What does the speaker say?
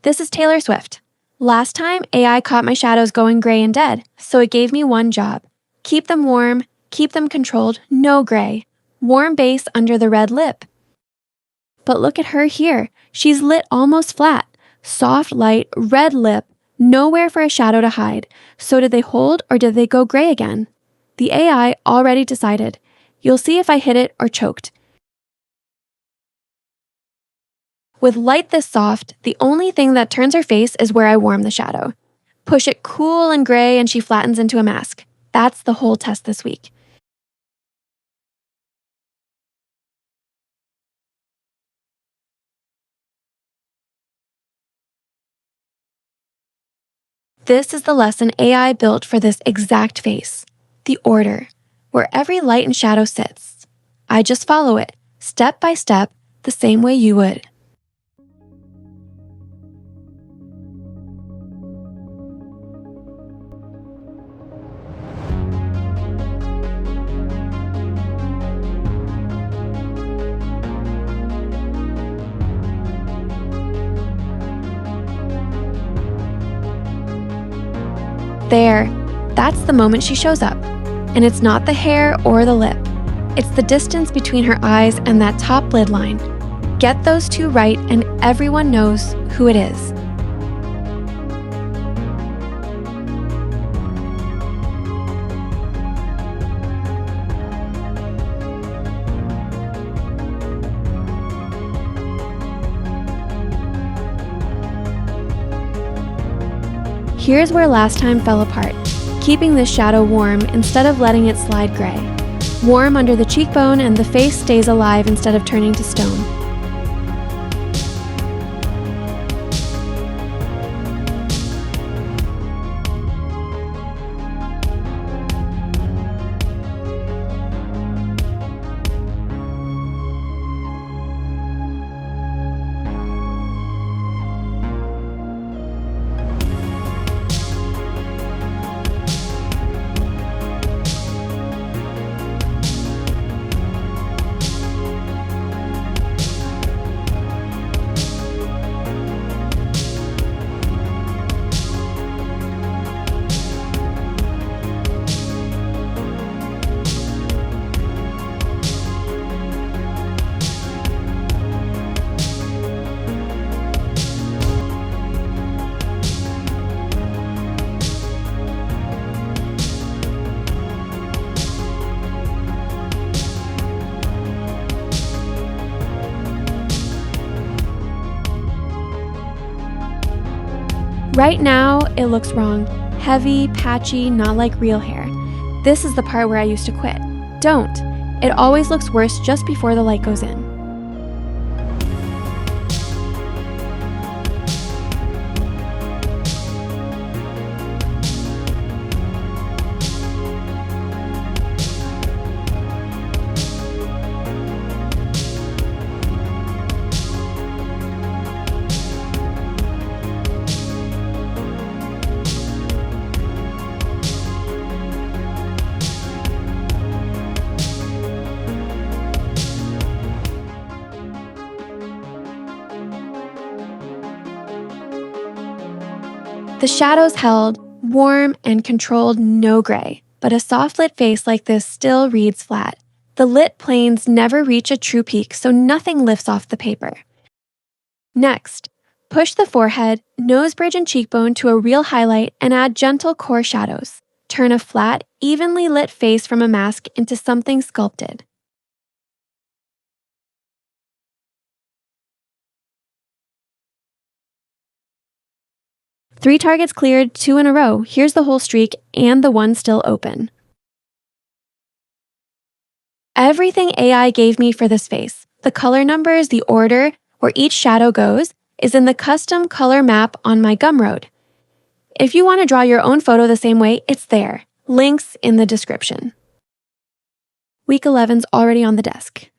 This is Taylor Swift. Last time, AI caught my shadows going gray and dead, so it gave me one job. Keep them warm, keep them controlled, no gray. Warm base under the red lip. But look at her here. She's lit almost flat. Soft light, red lip, nowhere for a shadow to hide. So did they hold or did they go gray again? The AI already decided. You'll see if I hit it or choked. With light this soft, the only thing that turns her face is where I warm the shadow. Push it cool and gray and she flattens into a mask. That's the whole test this week. This is the lesson AI built for this exact face. The order, where every light and shadow sits. I just follow it, step by step, the same way you would. There, that's the moment she shows up. And it's not the hair or the lip. It's the distance between her eyes and that top lid line. Get those two right and everyone knows who it is. Here's where last time fell apart, keeping this shadow warm instead of letting it slide gray. Warm under the cheekbone and the face stays alive instead of turning to stone. Right now, it looks wrong. Heavy, patchy, not like real hair. This is the part where I used to quit. Don't. It always looks worse just before the light goes in. The shadows held, warm and controlled, no gray, but a soft lit face like this still reads flat. The lit planes never reach a true peak, so nothing lifts off the paper. Next, push the forehead, nose bridge and cheekbone to a real highlight and add gentle core shadows. Turn a flat, evenly lit face from a mask into something sculpted. Three targets cleared, 2 in a row. Here's the whole streak and the one still open. Everything AI gave me for this face, the color numbers, the order, where each shadow goes, is in the custom color map on my Gumroad. If you want to draw your own photo the same way, it's there. Links in the description. Week 11's already on the desk.